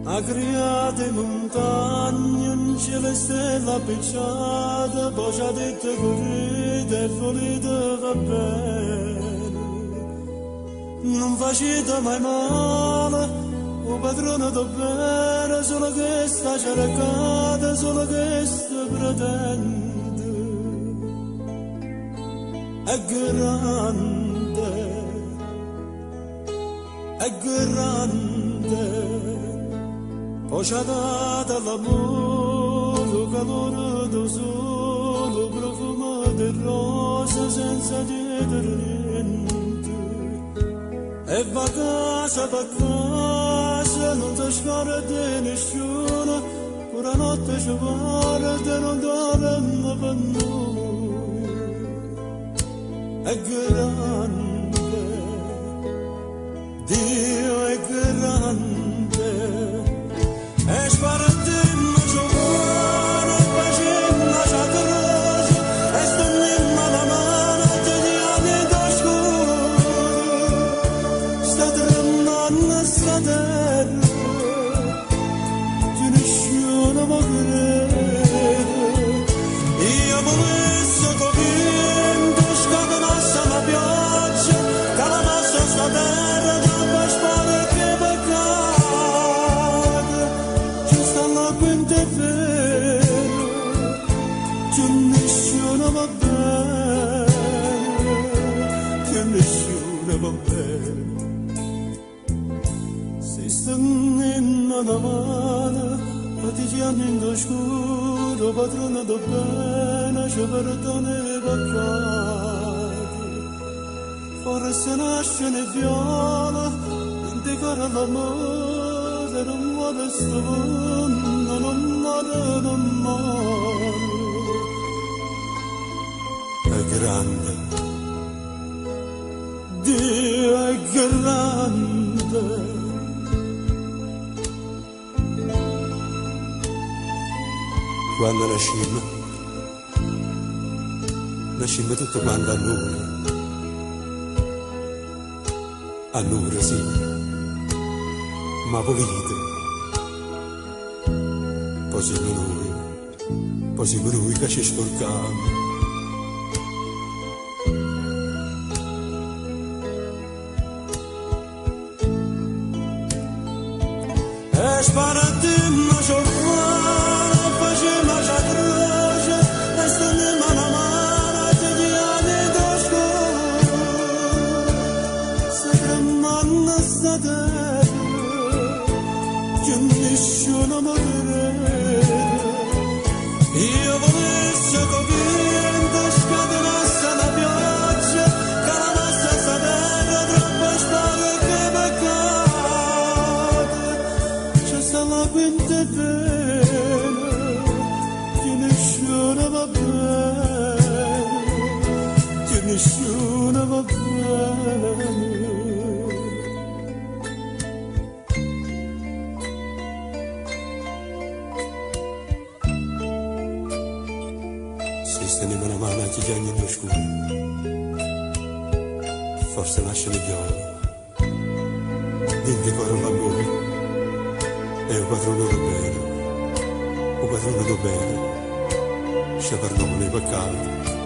agriate montagne, un cielo e stella appicciata, poi ci ha detto correte e volete va bene. Non facete mai male, o padrone do bene, solo che sta cercata, solo che sta pretende. È grande, è grande, poi ci ha dato l'amore, calore del sole, profumo di rosa senza chiedere niente. E va a casa, non ti scordi nessuno, pure notte ci guarda e non dorme per noi. È grande, Dio è grande, e spartimmo giocare, facemmo già croce, e stendemmo la mano, ti diamo da scuro, sta tremando sta terra, che nessuno mi crede. Io volessi capire, scatenasse la pioggia, che la nostra sta terra, che per spare che peccato, ci sta l'acqua in te vero, che nessuno va bene, che nessuno va bene. Si stendendo la mano, ma ti chiami in scuro, padrone do bene, ci perdona i peccati. Forse nasce ne viola, in te cara l'amore, non muore sto mondo, non muore, non muore. È grande, Dio è grande. Quando nascimmo tutto quanto a noi sì, ma volete, poi siamo noi che ci sporcamo. E sparatemmo giocare, facemmo già croce, e stendemmo la mano, ti diamo da scuro, sta tremando sta terra, che nessuno mi crede. Io volessi capire, scatenasse la pioggia, che la nostra sta terra, troppo spare che peccato, c'è sta l'acqua in te bene, che nessuno va bene, che nessuno va bene. Si stendeva la mano a chi chiagni in scuro, forse nasce le viola, dentro coro l'amore, e un padrone do bene, ci perdona i peccati.